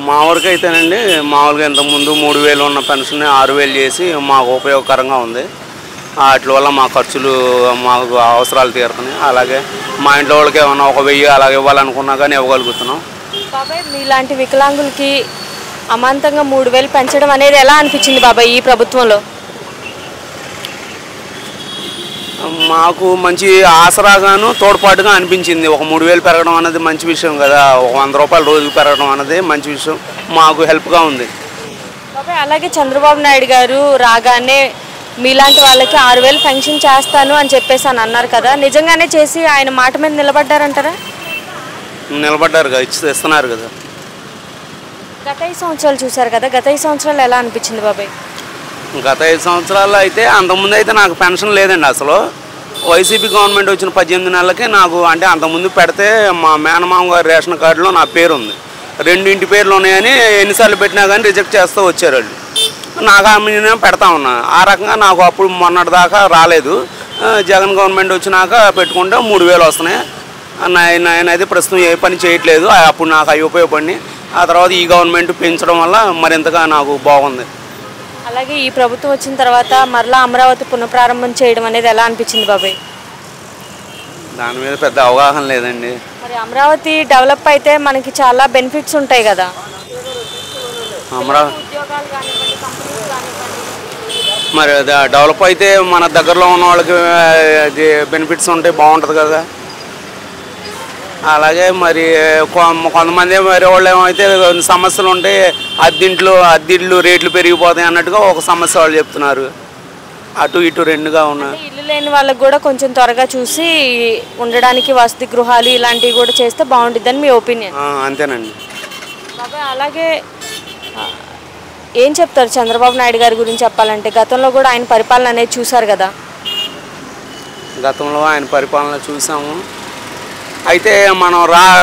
మా ఊరికైతేనండి మామూలుగా ఇంతకుముందు 3000 ఉన్న పెన్షన్ని 6000 చేసి మాకు ఉపయోగకరంగా ఉంది. వాటి వల్ల మా ఖర్చులు మాకు అవసరాలు తీరుతున్నాయి. అలాగే మా ఇంట్లో వాళ్ళకి ఏమన్నా 1000 అలాగ ఇవ్వాలనుకున్నా కానీ ఇవ్వగలుగుతున్నాం. బాబాయ్ మీలాంటి వికలాంగులకి అమాంతంగా 3000 పెంచడం అనేది ఎలా అనిపించింది బాబాయ్ ఈ ప్రభుత్వంలో? మాకు మంచి ఆసరాగాను తోడ్పాటుగా అనిపించింది. ఒక 3000 పెరగడం అనేది మంచి విషయం కదా. ఒక 100 రూపాయలు రోజుకు పెరగడం అనేది మంచి విషయం, మాకు హెల్ప్గా ఉంది. బాబాయ్ అలాగే చంద్రబాబు నాయుడు గారు రాగానే మీలాంటి వాళ్ళకి 6000 పెన్షన్ చేస్తాను అని చెప్పేసి అన్నారు కదా, నిజంగానే చేసి ఆయన మాట మీద నిలబడ్డారంటారా? నిలబడ్డారు కదా, ఇస్తున్నారు కదా. గత 5 సంవత్సరాలు చూశారు కదా, గత 5 సంవత్సరాలు ఎలా అనిపించింది బాబాయ్? గత 5 సంవత్సరాల్లో అయితే అంతకుముందు అయితే నాకు పెన్షన్ లేదండి. అసలు వైసీపీ గవర్నమెంట్ వచ్చిన 18 నెలలకే నాకు, అంటే అంతకుముందు పెడితే మా మేనమామ గారి రేషన్ కార్డులో నా పేరు ఉంది, 2 ఇంటి పేర్లు ఉన్నాయని ఎన్నిసార్లు పెట్టినా కానీ రిజెక్ట్ చేస్తూ వచ్చారు వాళ్ళు. నాకు నేను పెడతా ఉన్నా. ఆ రకంగా నాకు అప్పుడు మొన్నటి దాకా రాలేదు. జగన్ గవర్నమెంట్ వచ్చినాక పెట్టుకుంటే 3000 వస్తున్నాయి. నేనైతే ప్రస్తుతం ఏ పని చేయట్లేదు. అప్పుడు నాకు అవి ఉపయోగపడి ఆ తర్వాత ఈ గవర్నమెంట్ పెంచడం వల్ల మరింతగా నాకు బాగుంది. అలాగే ఈ ప్రభుత్వం వచ్చిన తర్వాత మరలా అమరావతి పునఃప్రారంభం చేయడం అనేది ఎలా అనిపించింది బాబాయ్? దాని మీద పెద్ద అవగాహన లేదండి. మరి అమరావతి డెవలప్ అయితే మనకి చాలా బెనిఫిట్స్ ఉంటాయి కదా. అమరావతి ఉద్యోగాలు కానివ్వండి, కంపెనీస్ కానివ్వండి. మరి డెవలప్ అయితే మన దగ్గరలో ఉన్న వాళ్ళకి బెనిఫిట్స్ ఉంటాయి, బాగుంటుంది కదా. అలాగే మరి కొంతమంది వేరే వాళ్ళు ఏమైతే సమస్యలు ఉంటాయి, అద్దెళ్ళు రేట్లు పెరిగిపోతాయి అన్నట్టుగా ఒక సమస్య వాళ్ళు చెప్తున్నారు. అటు ఇటు రెండుగా ఉన్నాయి. ఇల్లు లేని వాళ్ళకి కూడా కొంచెం త్వరగా చూసి ఉండడానికి వసతి గృహాలు ఇలాంటివి కూడా చేస్తే బాగుంటుందని మీ ఒపీనియన్? అంతేనండి బాబాయ్ అలాగే ఏం చెప్తారు చంద్రబాబు నాయుడు గారి గురించి చెప్పాలంటే? గతంలో కూడా ఆయన పరిపాలన అనేది చూశారు కదా. గతంలో ఆయన పరిపాలన చూసాము. అయితే మనం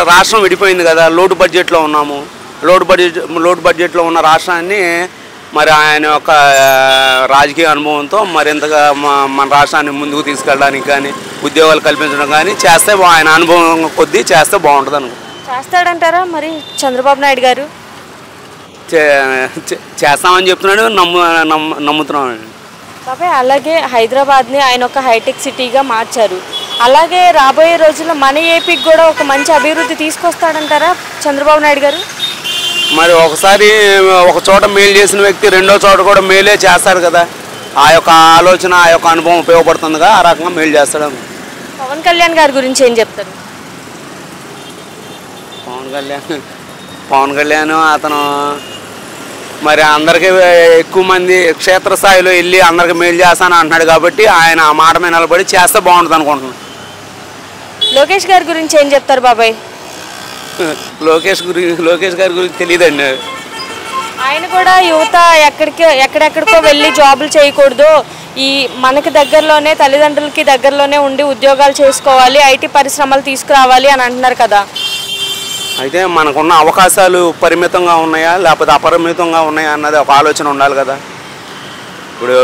రాష్ట్రం విడిపోయింది కదా, లోటు బడ్జెట్లో ఉన్నాము. లోటు బడ్జెట్లో ఉన్న రాష్ట్రాన్ని మరి ఆయన యొక్క రాజకీయ అనుభవంతో మరింతగా మన రాష్ట్రాన్ని ముందుకు తీసుకెళ్ళడానికి కానీ ఉద్యోగాలు కల్పించడం కానీ చేస్తే ఆయన అనుభవం కొద్దీ చేస్తే బాగుంటుంది అనుకో. చేస్తాడంటారా మరి చంద్రబాబు నాయుడు గారు? చేస్తామని చెప్తున్నాడు, నమ్ముతున్నామండి. బాబాయ్ అలాగే హైదరాబాద్ని ఆయన ఒక హైటెక్ సిటీగా మార్చారు. అలాగే రాబోయే రోజుల్లో మన ఏపీకి కూడా ఒక మంచి అభివృద్ధి తీసుకొస్తాడంటారా చంద్రబాబు నాయుడు గారు? మరి ఒకసారి ఒక చోట మేలు చేసిన వ్యక్తి రెండో చోట కూడా మేలే చేస్తాడు కదా. ఆ యొక్క ఆలోచన, ఆ యొక్క అనుభవం ఉపయోగపడుతుందిగా, ఆ రకంగా మేలు చేస్తాడు. పవన్ కళ్యాణ్ గారి గురించి ఏం చెప్తారు? పవన్ కళ్యాణ్ అతను మరి అందరికీ ఎక్కువ మంది క్షేత్రస్థాయిలో వెళ్ళి అందరికి మేలు చేస్తాను అంటున్నాడు కాబట్టి ఆయన ఆ మాట మీద నిలబడి చేస్తే బాగుంటుంది అనుకుంటున్నాను. లోకేష్ గారి గురించి ఏం చెప్తారు బాబాయ్? లోకేష్ గారి గురించి తెలియదండి. ఆయన కూడా యువత ఎక్కడెక్కడికో వెళ్ళి జాబులు చేయకూడదు, ఈ మనకి దగ్గరలోనే తల్లిదండ్రులకి దగ్గరలోనే ఉండి ఉద్యోగాలు చేసుకోవాలి, ఐటీ పరిశ్రమలు తీసుకురావాలి అని అంటున్నారు కదా. అయితే మనకున్న అవకాశాలు పరిమితంగా ఉన్నాయా లేకపోతే అపరిమితంగా ఉన్నాయా అన్నది ఒక ఆలోచన ఉండాలి కదా. ఇప్పుడు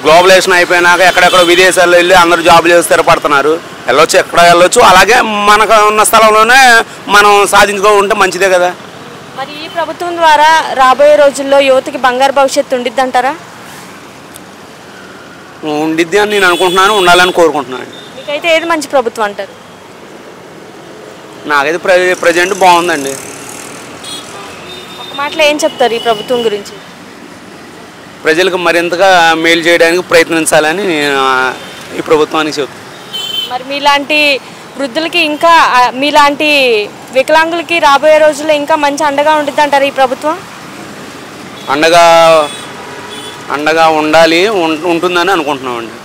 గ్లోబలైజేషన్ అయిపోయినాక ఎక్కడెక్కడో విదేశాల్లో వెళ్ళి అందరూ జాబులు చేసి స్థిరపడుతున్నారు. వెళ్ళొచ్చు, ఎక్కడ వెళ్ళొచ్చు. అలాగే మనకు ఉన్న స్థలంలోనే మనం సాధించుకుంటే మంచిదే కదా. మరి ఈ ప్రభుత్వం ద్వారా రాబోయే రోజుల్లో యువతకి బంగారు భవిష్యత్తు ఉండిద్ది అంటారా? ఉండిద్ది అని నేను అనుకుంటున్నాను, ఉండాలని కోరుకుంటున్నాను. మీకైతే ఏది మంచి ప్రభుత్వం అంటారు? నాకైతే ప్రజెంట్ బాగుందండి. ఒక మాటలో ఏం చెప్తారు ఈ ప్రభుత్వం గురించి? ప్రజలకు మరింతగా మేలు చేయడానికి ప్రయత్నించాలని ఈ ప్రభుత్వానికి చెప్తాను. మరి మీలాంటి వృద్ధులకి ఇంకా మీలాంటి వికలాంగులకి రాబోయే రోజుల్లో ఇంకా మంచి అండగా ఉంటుంది అంటారు ఈ ప్రభుత్వం? అండగా ఉండాలి, ఉంటుందని అనుకుంటున్నామండి.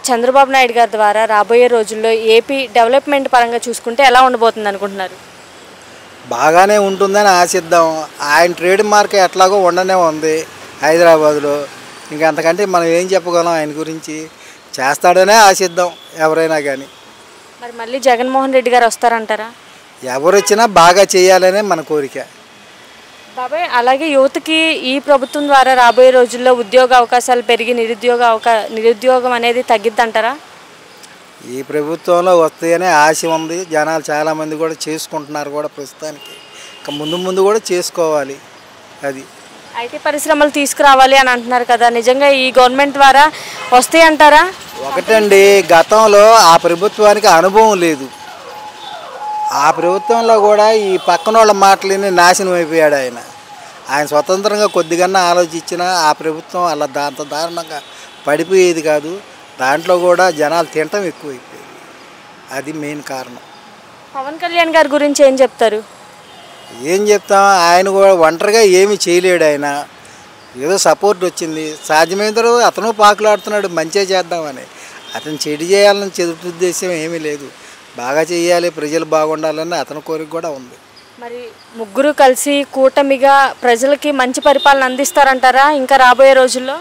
చంద్రబాబు నాయుడు గారి ద్వారా రాబోయే రోజుల్లో ఏపీ డెవలప్మెంట్ పరంగా చూసుకుంటే ఎలా ఉండబోతుంది అనుకుంటున్నారు? బాగానే ఉంటుందని ఆశిద్దాం. ఆయన ట్రేడ్ మార్క్ ఎట్లాగో ఉండనే ఉంది హైదరాబాద్లో. ఇంకా అంతకంటే మనం ఏం చెప్పగలం ఆయన గురించి? చేస్తాడనే ఆశిద్దాం ఎవరైనా కానీ. మరి మళ్ళీ జగన్మోహన్ రెడ్డి గారు వస్తారంటారా? ఎవరు వచ్చినా బాగా చేయాలనే మన కోరిక. బాబాయ్ అలాగే యువతకి ఈ ప్రభుత్వం ద్వారా రాబోయే రోజుల్లో ఉద్యోగ అవకాశాలు పెరిగి నిరుద్యోగం అనేది తగ్గిద్దంటారా? ఈ ప్రభుత్వంలో వస్తాయనే ఆశ ఉంది. జనాలు చాలామంది కూడా చేసుకుంటున్నారు కూడా ప్రస్తుతానికి. ముందు ముందు కూడా చేసుకోవాలి. అది ఐటీ పరిశ్రమలు తీసుకురావాలి అని అంటున్నారు కదా, నిజంగా ఈ గవర్నమెంట్ ద్వారా వస్తాయి అంటారా? ఒకటండి, గతంలో ఆ ప్రభుత్వానికి అనుభవం లేదు. ఆ ప్రభుత్వంలో కూడా ఈ పక్కన వాళ్ళ మాటలని నాశనం అయిపోయాడు ఆయన. ఆయన స్వతంత్రంగా కొద్దిగా ఆలోచించినా ఆ ప్రభుత్వం అలా దాంతో దారుణంగా పడిపోయేది కాదు. దాంట్లో కూడా జనాలు తినటం ఎక్కువైపోయింది. అది మెయిన్ కారణం. పవన్ కళ్యాణ్ గారి గురించి ఏం చెప్తారు? ఏం చెప్తాం, ఆయన కూడా ఒంటరిగా ఏమీ చేయలేడు. ఆయన ఏదో సపోర్ట్ వచ్చింది, సాధ్యమైనంత అతను పాకులాడుతున్నాడు మంచిగా చేద్దామని. అతను చెడు చేయాలని ఉద్దేశం ఏమీ లేదు. బాగా చేయాలి, ప్రజలు బాగుండాలని అతని కోరిక కూడా ఉంది. మరి ముగ్గురు కలిసి కూటమిగా ప్రజలకి మంచి పరిపాలన అందిస్తారంటారా ఇంకా రాబోయే రోజుల్లో?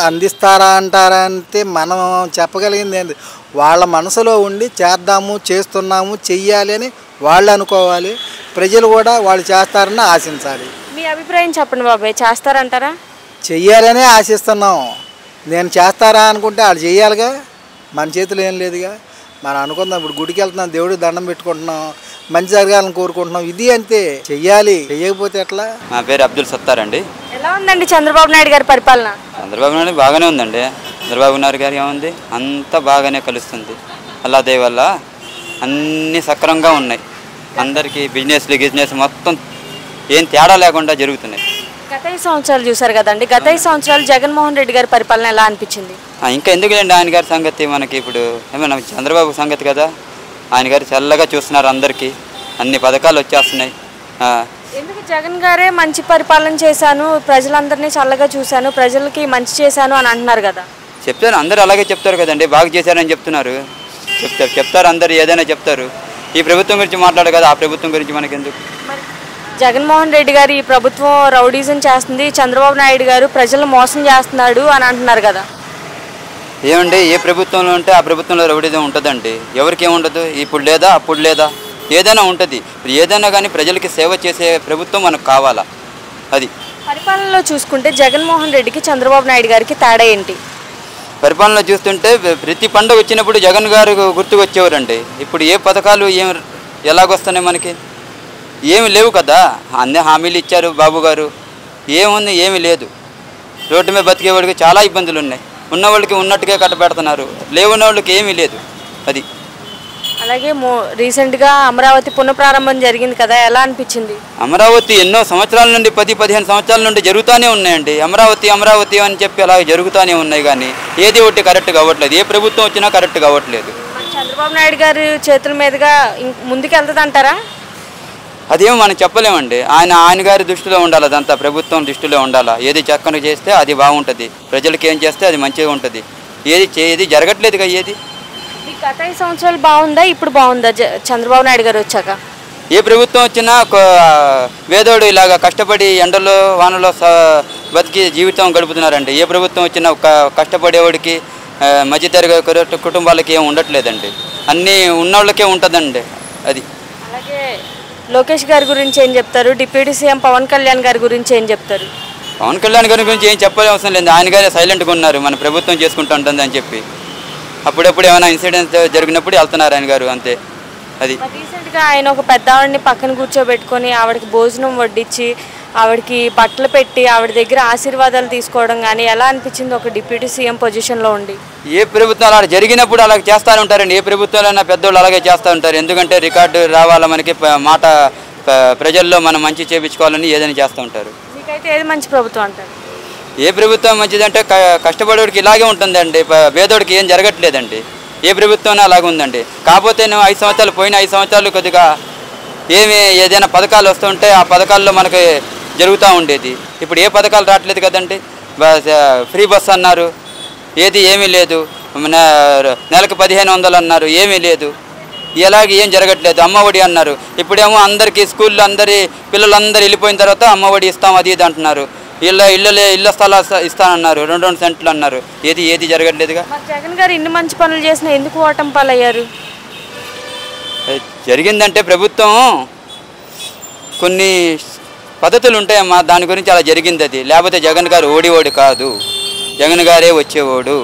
అందిస్తారా అంటారా అంటే మనం చెప్పగలిగింది ఏంటి, వాళ్ళ మనసులో ఉండి చేద్దాము, చేస్తున్నాము, చెయ్యాలి అని వాళ్ళు అనుకోవాలి. ప్రజలు కూడా వాళ్ళు చేస్తారని ఆశించాలి. మీ అభిప్రాయం చెప్పండి బాబాయ్, చేస్తారంటారా? చెయ్యాలనే ఆశిస్తున్నాం. నేను చేస్తారా అనుకుంటే వాళ్ళు చెయ్యాలిగా, మన చేతిలో ఏం లేదుగా. మనం అనుకుందాం, ఇప్పుడు గుడికి వెళ్తున్నాం, దేవుడికి దండం పెట్టుకుంటున్నాం, మంచి జరగాలని కోరుకుంటున్నాం. ఇది అంతే, చెయ్యాలి. చెయ్యకపోతే ఎట్లా? నా పేరు అబ్దుల్ సత్తార్ అండి. ఎలా ఉందండి చంద్రబాబు నాయుడు గారి పరిపాలన? చంద్రబాబు నాయుడు బాగానే ఉందండి. చంద్రబాబు నాయుడు గారు ఏముంది, అంతా బాగానే కలుస్తుంది. అలా దయ వల్ల అన్నీ సక్రమంగా ఉన్నాయి. అందరికీ బిజినెస్ మొత్తం ఏం తేడా లేకుండా జరుగుతున్నాయి. గత 5 సంవత్సరాలు చూసారు కదండి, గత 5 సంవత్సరాలు జగన్మోహన్ రెడ్డి గారి పరిపాలన ఎలా అనిపించింది? ఇంకా ఎందుకులేండి ఆయన గారి సంగతి, మనకి ఇప్పుడు ఏమన్నా చంద్రబాబు సంగతి కదా. ఆయన గారు చల్లగా చూస్తున్నారు, అందరికీ అన్ని పథకాలు వచ్చేస్తున్నాయి. ఎందుకు జగన్ గారే మంచి పరిపాలన చేశాను, ప్రజలందరినీ చల్లగా చూశాను, ప్రజలకి మంచి చేశాను అని అంటున్నారు కదా? చెప్తారు, అందరూ అలాగే చెప్తారు కదండి. బాగా చేశారని చెప్తున్నారు, చెప్తారు అందరు ఏదైనా చెప్తారు. ఈ ప్రభుత్వం గురించి మాట్లాడు కదా, ఆ ప్రభుత్వం గురించి మనకెందుకు? జగన్మోహన్ రెడ్డి గారు ఈ ప్రభుత్వం రౌడీజం చేస్తుంది, చంద్రబాబు నాయుడు గారు ప్రజలు మోసం చేస్తున్నాడు అని అంటున్నారు కదా? ఏమండి, ఏ ప్రభుత్వంలో ఉంటే ఆ ప్రభుత్వంలో రౌడీజం ఉంటుందండి. ఎవరికి ఏముండదు, ఇప్పుడు లేదా అప్పుడు లేదా, ఏదైనా ఉంటుంది. ఏదైనా కానీ ప్రజలకి సేవ చేసే ప్రభుత్వం మనకు కావాలా. అది పరిపాలనలో చూసుకుంటే జగన్మోహన్ రెడ్డికి చంద్రబాబు నాయుడు గారికి తేడా ఏంటి? పరిపాలనలో చూస్తుంటే ప్రతి పండుగ వచ్చినప్పుడు జగన్ గారు గుర్తుకు వచ్చేవారండి. ఇప్పుడు ఏ పథకాలు ఎలాగొస్తున్నాయి మనకి? ఏమి లేవు కదా. అన్నీ హామీలు ఇచ్చారు బాబు గారు, ఏముంది, ఏమీ లేదు. రోడ్డు మీద బతికేవాడికి చాలా ఇబ్బందులు ఉన్నాయి. ఉన్నవాళ్ళకి ఉన్నట్టుగా కట్టబెడుతున్నారు, లేవున్న వాళ్ళకి ఏమీ లేదు. అది అలాగే రీసెంట్గా అమరావతి పునఃప్రారంభం జరిగింది కదా, ఎలా అనిపించింది? అమరావతి ఎన్నో సంవత్సరాల నుండి 10-15 సంవత్సరాల నుండి జరుగుతూనే ఉన్నాయండి. అమరావతి అని చెప్పి అలా జరుగుతూనే ఉన్నాయి, కానీ ఏది ఒకటి కరెక్ట్ కావట్లేదు. ఏ ప్రభుత్వం వచ్చినా కరెక్ట్ కావట్లేదు. చంద్రబాబు నాయుడు గారి చేతుల మీదుగా ముందుకు వెళ్తుంది అంటారా? అదేమో మనం చెప్పలేమండి. ఆయన గారి దృష్టిలో ఉండాలి, అదంతా ప్రభుత్వం దృష్టిలో ఉండాలా. ఏది చక్కగా చేస్తే అది బాగుంటుంది, ప్రజలకి ఏం చేస్తే అది మంచిగా ఉంటుంది. ఏది జరగట్లేదుగా. ఏది గత 5 సంవత్సరాలు బాగుందా, ఇప్పుడు బాగుందా చంద్రబాబు నాయుడు గారు వచ్చాక? ఏ ప్రభుత్వం వచ్చినా వేదోడు ఇలాగా కష్టపడి ఎండలో వానలో బతికి జీవితం గడుపుతున్నారండి. ఏ ప్రభుత్వం వచ్చినా కష్టపడేవాడికి మధ్యతరగతి కుటుంబాలకి ఏం ఉండట్లేదండి. అన్నీ ఉన్నోళ్ళకే ఉంటుందండి. అది అలాగే లోకేష్ గారి గురించి ఏం చెప్తారు? డిప్యూటీ సీఎం పవన్ కళ్యాణ్ గారి గురించి ఏం చెప్తారు? పవన్ కళ్యాణ్ గారి గురించి ఏం చెప్పాల్సిన అవసరం లేదు. ఆయన గారే సైలెంట్గా ఉన్నారు, మన ప్రభుత్వం చేసుకుంటూ ఉంటుంది అని చెప్పి. అప్పుడప్పుడు ఏమైనా ఇన్సిడెంట్స్ జరిగినప్పుడు వెళ్తున్నారు ఆయన గారు, అంతే. అది రీసెంట్గా ఆయన ఒక పెద్ద ఆవిడని పక్కన కూర్చోబెట్టుకొని ఆవిడకి భోజనం వడ్డించి ఆవిడకి బట్టలు పెట్టి ఆవిడ దగ్గర ఆశీర్వాదాలు తీసుకోవడం కానీ ఎలా అనిపించింది ఒక డిప్యూటీ సీఎం పొజిషన్లో ఉండి? ఏ ప్రభుత్వం అలా జరిగినప్పుడు అలా చేస్తూ ఉంటారండి. ఏ ప్రభుత్వంలో పెద్దోళ్ళు అలాగే చేస్తూ ఉంటారు. ఎందుకంటే రికార్డు రావాలా మనకి, మాట ప్రజల్లో మనం మంచి చేయించుకోవాలని ఏదైనా చేస్తూ ఉంటారు. మీకైతే ఏది మంచి ప్రభుత్వం అంటారు? ఏ ప్రభుత్వం మంచిదంటే కష్టపడేవాడికి ఇలాగే ఉంటుందండి, పేదోడికి ఏం జరగట్లేదండి. ఏ ప్రభుత్వం అలాగే ఉందండి. కాకపోతే 5 సంవత్సరాలు పోయిన 5 సంవత్సరాలు కొద్దిగా ఏదైనా పథకాలు వస్తుంటే ఆ పథకాల్లో మనకి జరుగుతూ ఉండేది. ఇప్పుడు ఏ పథకాలు రావట్లేదు కదండి. ఫ్రీ బస్ అన్నారు, ఏమీ లేదు. నెలకు 1500 అన్నారు, ఏమీ లేదు. ఇలాగే ఏం జరగట్లేదు. అమ్మఒడి అన్నారు, ఇప్పుడేమో అందరికీ స్కూల్లో పిల్లలందరూ వెళ్ళిపోయిన తర్వాత అమ్మఒడి ఇస్తాం అది ఇది అంటున్నారు. ఇళ్ళ స్థలాలు ఇస్తానన్నారు, 2 సెంట్లు అన్నారు. ఏది జరగట్లేదుగా. జగన్ గారు ఇన్ని మంచి పనులు చేసినా ఎందుకు ఓటమి పాలయ్యారు? జరిగిందంటే ప్రభుత్వం కొన్ని పద్ధతులు ఉంటాయమ్మా, దాని గురించి అలా జరిగింది. అది లేకపోతే జగన్ గారు ఓడివాడు కాదు, జగన్ గారే వచ్చేవాడు.